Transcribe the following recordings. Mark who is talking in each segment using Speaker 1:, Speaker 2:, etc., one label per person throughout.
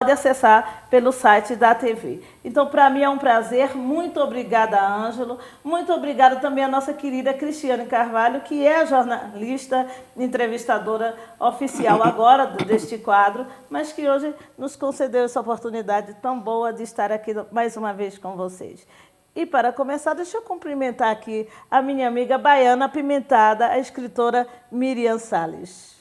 Speaker 1: pode acessar pelo site da TV. Então, para mim é um prazer. Muito obrigada, Ângelo. Muito obrigada também à nossa querida Cristiane Carvalho, que é a jornalista, entrevistadora oficial agora deste quadro, mas que hoje nos concedeu essa oportunidade tão boa de estar aqui mais uma vez com vocês. E para começar, deixa eu cumprimentar aqui a minha amiga baiana apimentada, a escritora Miriam Salles.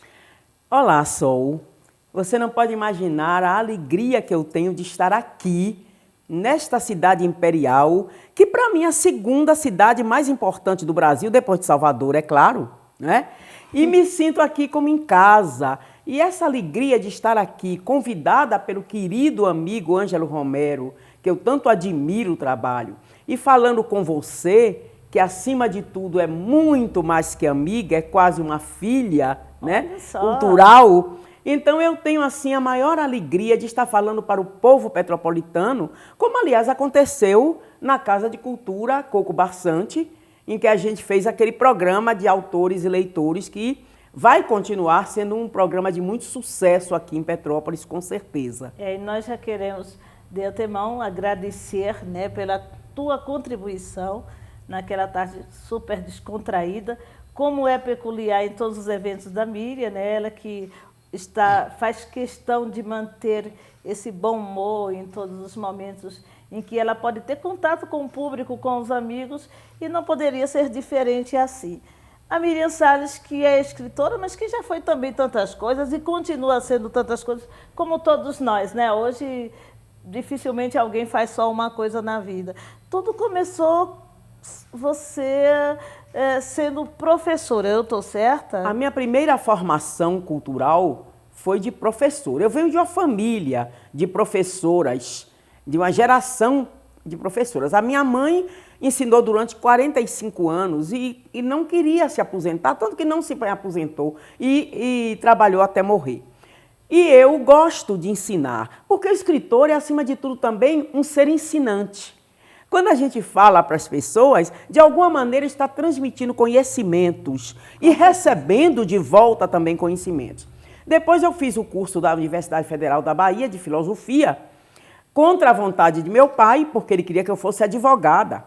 Speaker 2: Olá, Sol. Você não pode imaginar a alegria que eu tenho de estar aqui, nesta cidade imperial, que para mim é a segunda cidade mais importante do Brasil, depois de Salvador, é claro, né? E me sinto aqui como em casa. E essa alegria de estar aqui, convidada pelo querido amigo Ângelo Romero, que eu tanto admiro o trabalho, e falando com você, que acima de tudo é muito mais que amiga, é quase uma filha, né, cultural. Então eu tenho assim a maior alegria de estar falando para o povo petropolitano, como aliás aconteceu na Casa de Cultura Coco Barçante, em que a gente fez aquele programa de autores e leitores que vai continuar sendo um programa de muito sucesso aqui em Petrópolis, com certeza.
Speaker 1: E nós já queremos, de antemão, agradecer, né, pela tua contribuição naquela tarde super descontraída, como é peculiar em todos os eventos da Miriam, né, ela que faz questão de manter esse bom humor em todos os momentos em que ela pode ter contato com o público, com os amigos, e não poderia ser diferente assim. A Miriam Salles, que é escritora, mas que já foi também tantas coisas e continua sendo tantas coisas, como todos nós, né? Hoje, dificilmente alguém faz só uma coisa na vida. Tudo começou você sendo professora, eu estou certa?
Speaker 2: A minha primeira formação cultural foi de professora. Eu venho de uma família de professoras, de uma geração de professoras. A minha mãe ensinou durante 45 anos e não queria se aposentar, tanto que não se aposentou e trabalhou até morrer. E eu gosto de ensinar, porque o escritor é, acima de tudo, também um ser ensinante. Quando a gente fala para as pessoas, de alguma maneira está transmitindo conhecimentos e recebendo de volta também conhecimentos. Depois eu fiz o curso da Universidade Federal da Bahia de Filosofia, contra a vontade de meu pai, porque ele queria que eu fosse advogada.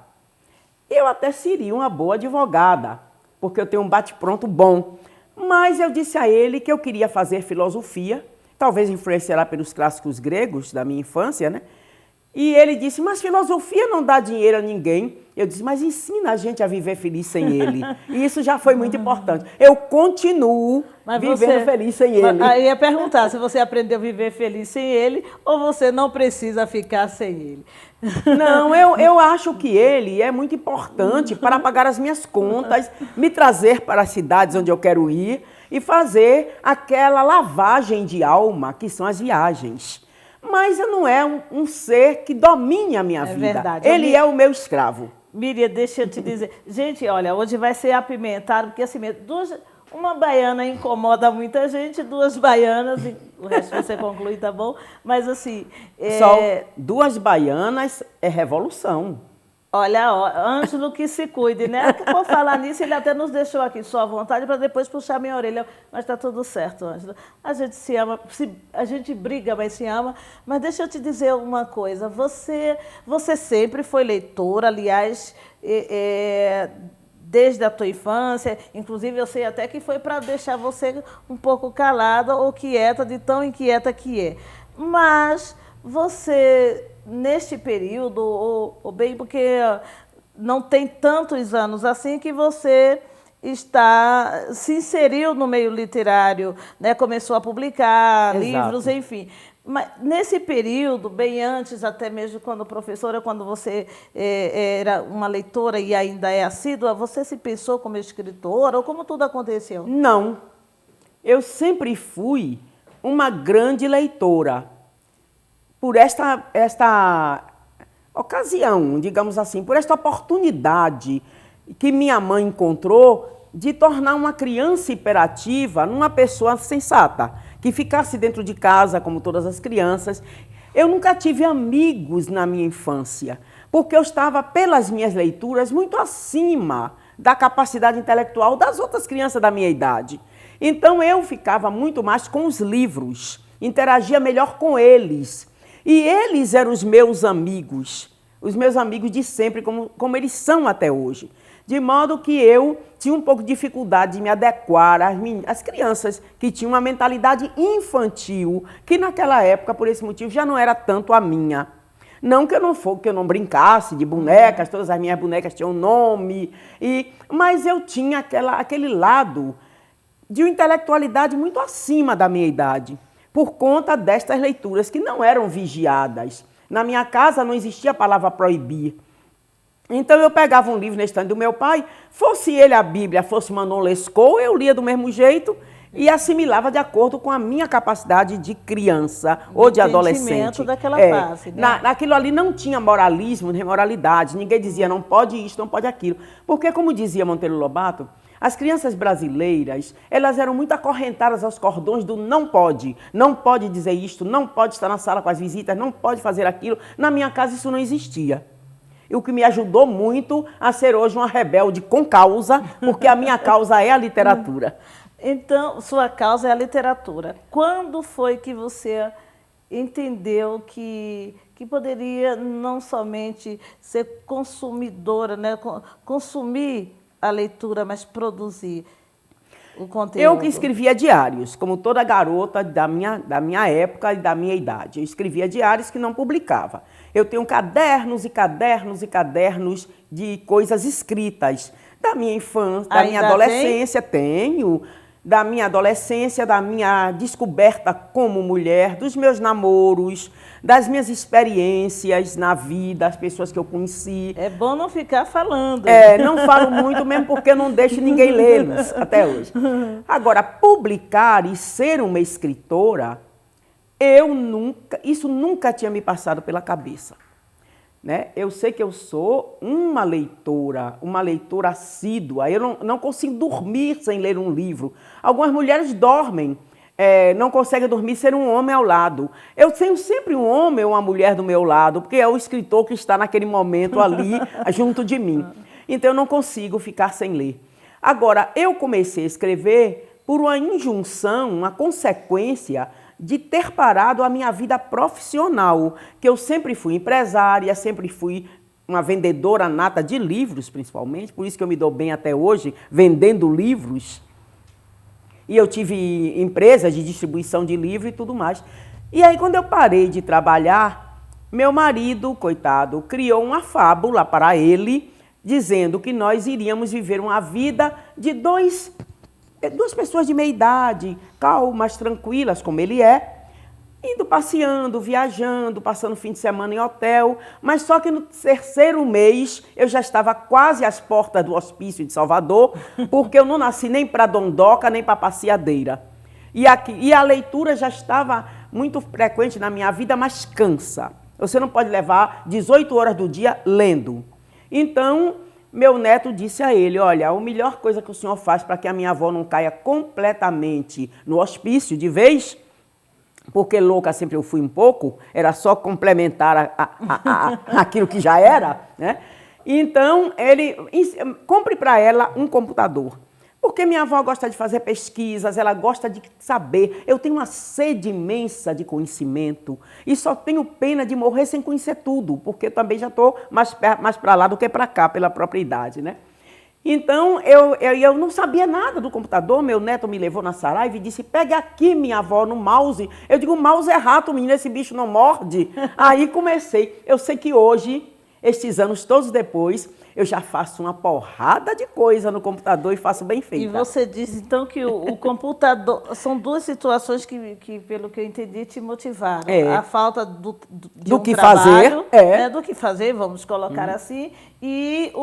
Speaker 2: Eu até seria uma boa advogada, porque eu tenho um bate-pronto bom. Mas eu disse a ele que eu queria fazer filosofia, talvez influenciará pelos clássicos gregos da minha infância, né? E ele disse, mas filosofia não dá dinheiro a ninguém. Eu disse, mas ensina a gente a viver feliz sem ele. E isso já foi muito importante. Eu continuo vivendo feliz sem ele.
Speaker 1: Aí ia perguntar se você aprendeu a viver feliz sem ele ou você não precisa ficar sem ele.
Speaker 2: Não, eu acho que ele é muito importante para pagar as minhas contas, me trazer para as cidades onde eu quero ir e fazer aquela lavagem de alma que são as viagens. Mas não é um ser que domine a minha vida.
Speaker 1: Verdade.
Speaker 2: Ele é o meu escravo.
Speaker 1: Miriam, deixa eu te dizer. Gente, olha, hoje vai ser apimentado, porque assim, uma baiana incomoda muita gente, duas baianas, o resto você conclui, tá bom? Mas assim...
Speaker 2: Só duas baianas é revolução.
Speaker 1: Olha, Ângelo que se cuide, né? Por falar nisso, ele até nos deixou aqui só à vontade para depois puxar minha orelha. Mas está tudo certo, Ângelo. A gente se ama, a gente briga, mas se ama. Mas deixa eu te dizer uma coisa. Você sempre foi leitora, aliás, desde a tua infância. Inclusive, eu sei até que foi para deixar você um pouco calada ou quieta, de tão inquieta que é. Mas você... neste período, ou bem porque não tem tantos anos assim que você se inseriu no meio literário, né? Começou a publicar livros, enfim. Mas nesse período, bem antes, até mesmo quando professora, quando você era uma leitora e ainda é assídua, você se pensou como escritora ou como tudo aconteceu?
Speaker 2: Não. Eu sempre fui uma grande leitora. Por esta ocasião, digamos assim, por esta oportunidade que minha mãe encontrou de tornar uma criança hiperativa numa pessoa sensata, que ficasse dentro de casa como todas as crianças. Eu nunca tive amigos na minha infância, porque eu estava, pelas minhas leituras, muito acima da capacidade intelectual das outras crianças da minha idade. Então eu ficava muito mais com os livros. interagia melhor com eles. E eles eram os meus amigos de sempre, como eles são até hoje. De modo que eu tinha um pouco de dificuldade de me adequar às crianças que tinham uma mentalidade infantil, que naquela época, por esse motivo, já não era tanto a minha. Não que eu não brincasse de bonecas, todas as minhas bonecas tinham nome, mas eu tinha aquele lado de uma intelectualidade muito acima da minha idade, por conta destas leituras que não eram vigiadas. Na minha casa não existia a palavra proibir. Então eu pegava um livro na estante do meu pai, fosse ele a Bíblia, fosse Manon Lescaut, eu lia do mesmo jeito e assimilava de acordo com a minha capacidade de criança ou de adolescente.
Speaker 1: Daquela fase, né?
Speaker 2: Naquilo ali não tinha moralismo nem moralidade, ninguém dizia não pode isto, não pode aquilo. Porque, como dizia Monteiro Lobato, as crianças brasileiras, elas eram muito acorrentadas aos cordões do não pode dizer isto, não pode estar na sala com as visitas, não pode fazer aquilo. Na minha casa isso não existia. E o que me ajudou muito a ser hoje uma rebelde com causa, porque a minha causa é a literatura.
Speaker 1: Então, sua causa é a literatura. Quando foi que você entendeu que poderia não somente ser consumidora, né, consumir a leitura, mas produzir o conteúdo?
Speaker 2: Eu que escrevia diários, como toda garota da minha época e da minha idade. Eu escrevia diários que não publicava. Eu tenho cadernos e cadernos e cadernos de coisas escritas da minha infância, da minha adolescência. Tenho. Da minha adolescência, da minha descoberta como mulher, dos meus namoros, das minhas experiências na vida, as pessoas que eu conheci.
Speaker 1: É bom não ficar falando.
Speaker 2: Não falo muito mesmo porque eu não deixo ninguém lê-los até hoje. Agora, publicar e ser uma escritora, isso nunca tinha me passado pela cabeça. Né? Eu sei que eu sou uma leitora assídua, eu não consigo dormir sem ler um livro. Algumas mulheres dormem, não conseguem dormir sem um homem ao lado. Eu tenho sempre um homem ou uma mulher do meu lado, porque é o escritor que está naquele momento ali junto de mim. Então eu não consigo ficar sem ler. Agora, eu comecei a escrever por uma injunção, uma consequência de ter parado a minha vida profissional, que eu sempre fui empresária, sempre fui uma vendedora nata de livros, principalmente, por isso que eu me dou bem até hoje, vendendo livros. E eu tive empresas de distribuição de livro e tudo mais. E aí, quando eu parei de trabalhar, meu marido, coitado, criou uma fábula para ele, dizendo que nós iríamos viver uma vida de duas pessoas de meia idade, calmas, tranquilas, como ele é, indo passeando, viajando, passando fim de semana em hotel, mas só que no terceiro mês eu já estava quase às portas do hospício de Salvador, porque eu não nasci nem para dondoca, nem para passeadeira. E a leitura já estava muito frequente na minha vida, mas cansa. Você não pode levar 18 horas do dia lendo. Então, meu neto disse a ele, olha, a melhor coisa que o senhor faz para que a minha avó não caia completamente no hospício de vez, porque louca sempre eu fui um pouco, era só complementar aquilo que já era, né? Então, ele compre para ela um computador. Porque minha avó gosta de fazer pesquisas, ela gosta de saber. Eu tenho uma sede imensa de conhecimento e só tenho pena de morrer sem conhecer tudo, porque eu também já estou mais para lá do que para cá, pela própria idade, né? Então, eu não sabia nada do computador, meu neto me levou na Saraiva e disse, pegue aqui, minha avó, no mouse. Eu digo, mouse é rato, menino, esse bicho não morde. Aí comecei. Eu sei que hoje, estes anos todos depois, eu já faço uma porrada de coisa no computador e faço bem feita.
Speaker 1: E você diz, então, que o computador... São duas situações que, pelo que eu entendi, te motivaram. A falta de um
Speaker 2: que
Speaker 1: trabalho,
Speaker 2: fazer,
Speaker 1: né, do que fazer, vamos colocar assim, e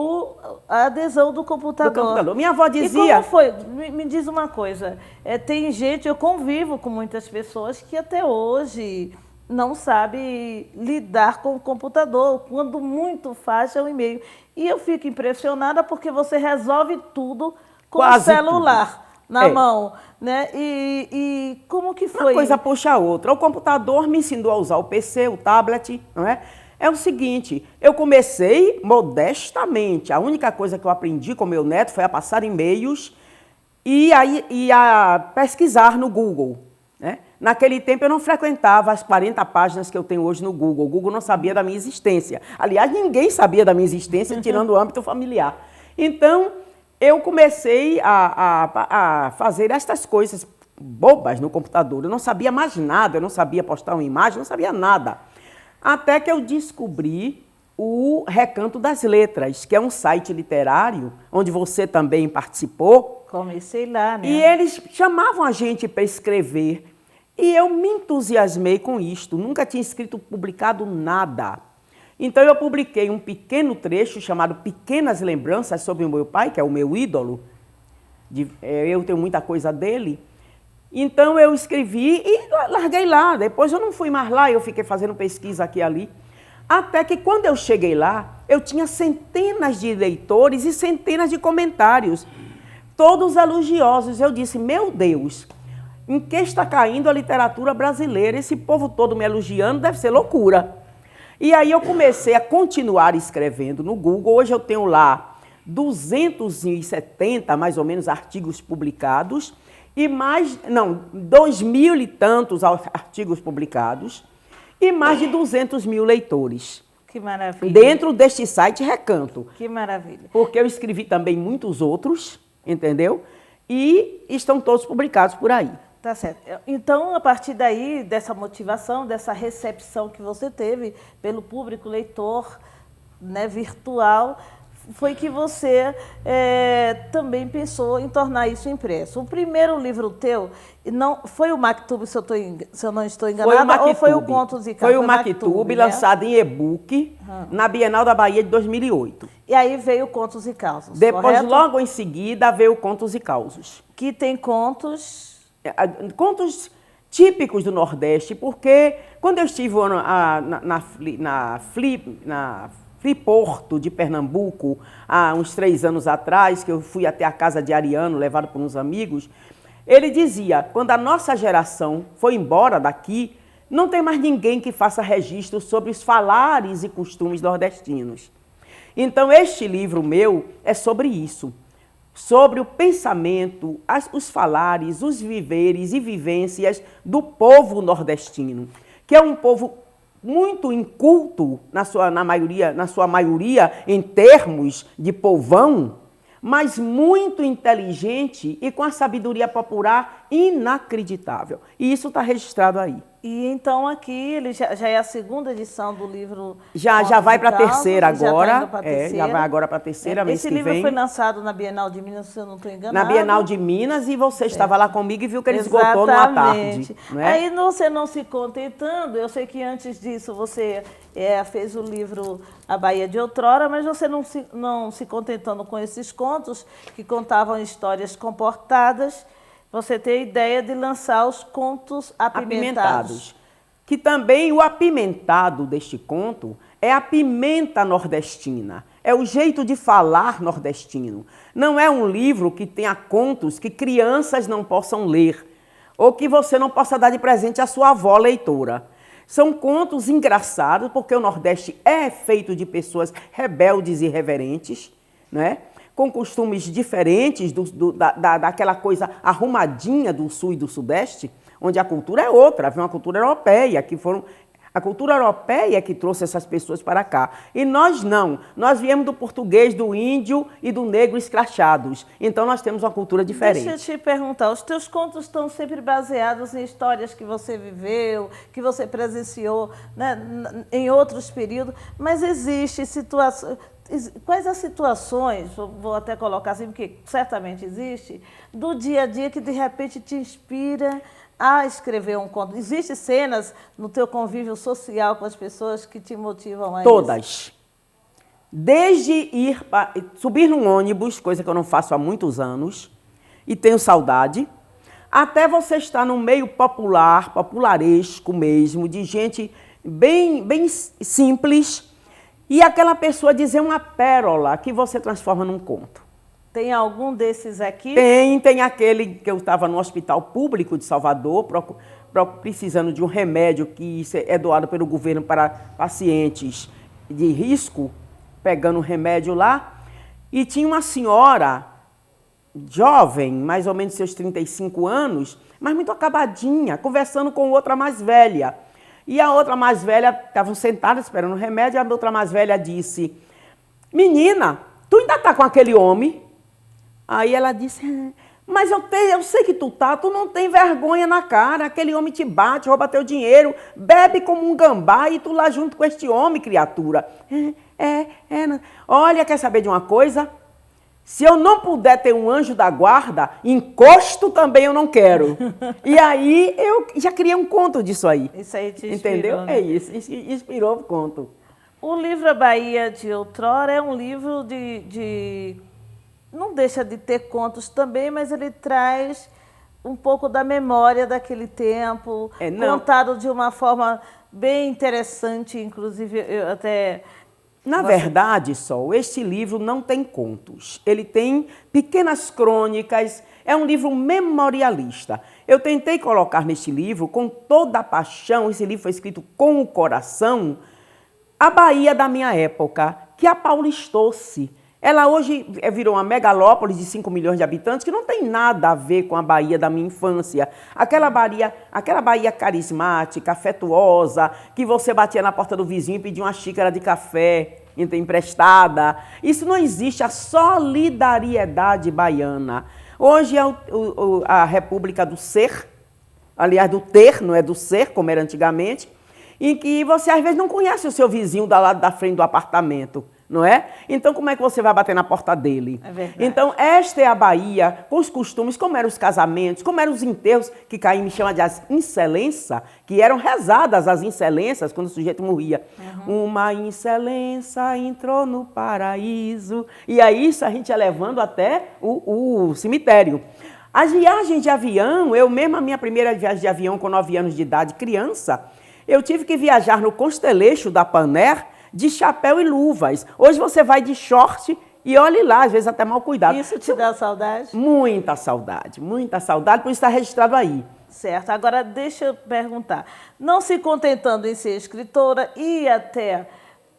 Speaker 1: a adesão do computador.
Speaker 2: Minha avó dizia...
Speaker 1: E como foi? Me diz uma coisa. Tem gente, eu convivo com muitas pessoas que até hoje não sabe lidar com o computador. Quando muito faz, é um e-mail. E eu fico impressionada porque você resolve tudo com o celular na mão, né? E como que foi?
Speaker 2: Uma coisa puxa a outra. O computador me ensinou a usar o PC, o tablet, não é? É o seguinte, eu comecei modestamente. A única coisa que eu aprendi com meu neto foi a passar e-mails e a pesquisar no Google, né? Naquele tempo eu não frequentava as 40 páginas que eu tenho hoje no Google. O Google não sabia da minha existência. Aliás, ninguém sabia da minha existência, tirando o âmbito familiar. Então, eu comecei a fazer estas coisas bobas no computador. Eu não sabia mais nada, eu não sabia postar uma imagem, não sabia nada. Até que eu descobri o Recanto das Letras, que é um site literário, onde você também participou.
Speaker 1: Comecei lá, né?
Speaker 2: E eles chamavam a gente para escrever. E eu me entusiasmei com isto. Nunca tinha escrito, publicado nada. Então eu publiquei um pequeno trecho chamado Pequenas Lembranças sobre o meu pai, que é o meu ídolo. Eu tenho muita coisa dele. Então eu escrevi e larguei lá. Depois eu não fui mais lá, eu fiquei fazendo pesquisa aqui e ali. Até que quando eu cheguei lá, eu tinha centenas de leitores e centenas de comentários. Todos elogiosos. Eu disse, meu Deus, em que está caindo a literatura brasileira? Esse povo todo me elogiando, deve ser loucura. E aí eu comecei a continuar escrevendo no Google. Hoje eu tenho lá 270, mais ou menos, artigos publicados. E 2.000 e tantos artigos publicados. E mais de 200 mil leitores.
Speaker 1: Que maravilha.
Speaker 2: Dentro deste site Recanto.
Speaker 1: Que maravilha.
Speaker 2: Porque eu escrevi também muitos outros, entendeu? E estão todos publicados por aí.
Speaker 1: Tá certo. Então, a partir daí, dessa motivação, dessa recepção que você teve pelo público leitor, né, virtual, foi que você também pensou em tornar isso impresso. O primeiro livro teu, não, foi o Maktub, se eu não estou enganada, ou foi o Contos e Casos?
Speaker 2: Foi o Maktub, né? Lançado em e-book na Bienal da Bahia de 2008.
Speaker 1: E aí veio Contos e Causos,
Speaker 2: depois,
Speaker 1: correto?
Speaker 2: logo em seguida, veio Contos e Causos.
Speaker 1: Que tem contos...
Speaker 2: Contos típicos do Nordeste, porque quando eu estive na Friporto de Pernambuco, há uns 3 anos atrás, que eu fui até a casa de Ariano, levado por uns amigos, ele dizia, quando a nossa geração foi embora daqui, não tem mais ninguém que faça registro sobre os falares e costumes nordestinos. Então, este livro meu é sobre isso. Sobre o pensamento, os falares, os viveres e vivências do povo nordestino, que é um povo muito inculto na sua maioria em termos de povão, mas muito inteligente e com a sabedoria popular inacreditável. E isso está registrado aí.
Speaker 1: E então aqui ele já é a segunda edição do livro.
Speaker 2: Já vai para a terceira agora.
Speaker 1: Já
Speaker 2: vai agora para a terceira, mês que vem.
Speaker 1: Esse livro foi lançado na Bienal de Minas, se eu não estou enganada.
Speaker 2: Na Bienal de Minas, e você estava lá comigo e viu que ele esgotou numa tarde. Não é?
Speaker 1: Aí você não se contentando, eu sei que antes disso você fez o livro A Bahia de Outrora, mas você não se contentando com esses contos, que contavam histórias comportadas, você tem a ideia de lançar os contos apimentados.
Speaker 2: Que também o apimentado deste conto é a pimenta nordestina. É o jeito de falar nordestino. Não é um livro que tenha contos que crianças não possam ler, ou que você não possa dar de presente à sua avó leitora. São contos engraçados, porque o Nordeste é feito de pessoas rebeldes e irreverentes, né? Com costumes diferentes daquela coisa arrumadinha do Sul e do Sudeste, onde a cultura é outra, havia uma cultura europeia, a cultura europeia que trouxe essas pessoas para cá. E nós não, nós viemos do português, do índio e do negro escrachados. Então nós temos uma cultura diferente.
Speaker 1: Deixa eu te perguntar, os teus contos estão sempre baseados em histórias que você viveu, que você presenciou, né, em outros períodos, mas existe situações... Quais as situações, vou até colocar assim, porque certamente existe, do dia a dia que de repente te inspira a escrever um conto? Existem cenas no teu convívio social com as pessoas que te motivam a isso?
Speaker 2: Todas. Desde subir num ônibus, coisa que eu não faço há muitos anos, e tenho saudade, até você estar no meio popular, popularesco mesmo, de gente bem simples, e aquela pessoa dizer uma pérola que você transforma num conto.
Speaker 1: Tem algum desses aqui?
Speaker 2: Tem aquele que eu estava no Hospital Público de Salvador, precisando de um remédio que é doado pelo governo para pacientes de risco, pegando o remédio lá, e tinha uma senhora jovem, mais ou menos seus 35 anos, mas muito acabadinha, conversando com outra mais velha. E a outra mais velha, estavam sentadas esperando o remédio, a outra mais velha disse, menina, tu ainda tá com aquele homem? Aí ela disse, mas eu sei que tu não tem vergonha na cara, aquele homem te bate, rouba teu dinheiro, bebe como um gambá e tu lá junto com este homem, criatura. Olha, quer saber de uma coisa? Se eu não puder ter um anjo da guarda, encosto também eu não quero. E aí eu já criei um conto disso aí.
Speaker 1: Isso aí te inspirou,
Speaker 2: entendeu?
Speaker 1: né?
Speaker 2: É isso, inspirou o conto.
Speaker 1: O livro A Bahia de Outrora é um livro não deixa de ter contos também, mas ele traz um pouco da memória daquele tempo, contado de uma forma bem interessante, inclusive eu até...
Speaker 2: Na verdade, Sol, este livro não tem contos. Ele tem pequenas crônicas, é um livro memorialista. Eu tentei colocar neste livro, com toda a paixão, esse livro foi escrito com o coração, a Bahia da minha época, que apaulistou-se. Ela hoje virou uma megalópole de 5 milhões de habitantes, que não tem nada a ver com a Bahia da minha infância. Aquela Bahia carismática, afetuosa, que você batia na porta do vizinho e pedia uma xícara de café emprestada. Isso não existe, a solidariedade baiana. Hoje é a República do Ser, aliás, do ter, não é do ser, como era antigamente, em que você às vezes não conhece o seu vizinho do lado da frente do apartamento. Não é? Então, como é que você vai bater na porta dele?
Speaker 1: É verdade.
Speaker 2: Então, esta é a Bahia, com os costumes, como eram os casamentos, como eram os enterros, que Caim me chama de as incelenças, que eram rezadas as incelências quando o sujeito morria. Uma incelença entrou no paraíso. E aí, isso a gente ia levando até o cemitério. As viagens de avião, eu mesmo, a minha primeira viagem de avião com 9 anos de idade, criança, eu tive que viajar no Constellation da Panair, de chapéu e luvas. Hoje você vai de short e olhe lá, às vezes até mal cuidado.
Speaker 1: Isso te dá saudade?
Speaker 2: Muita saudade, por isso está registrado aí.
Speaker 1: Certo. Agora, deixa eu perguntar. Não se contentando em ser escritora e até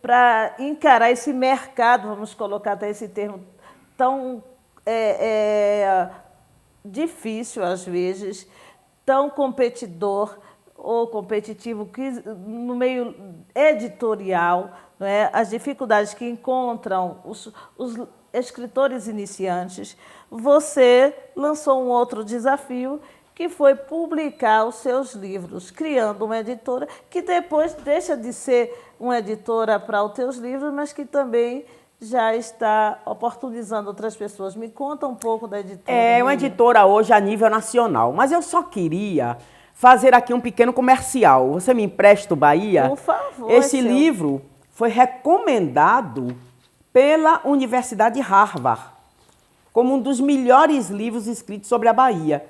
Speaker 1: para encarar esse mercado, vamos colocar até esse termo, tão difícil às vezes, tão competidor, ou competitivo, que no meio editorial, não é? As dificuldades que encontram os escritores iniciantes, você lançou um outro desafio, que foi publicar os seus livros, criando uma editora que depois deixa de ser uma editora para os teus livros, mas que também já está oportunizando outras pessoas. Me conta um pouco da editora.
Speaker 2: É uma editora hoje a nível nacional, mas eu só queria fazer aqui um pequeno comercial. Você me empresta o Bahia?
Speaker 1: Por favor.
Speaker 2: Esse livro foi recomendado pela Universidade de Harvard como um dos melhores livros escritos sobre a Bahia.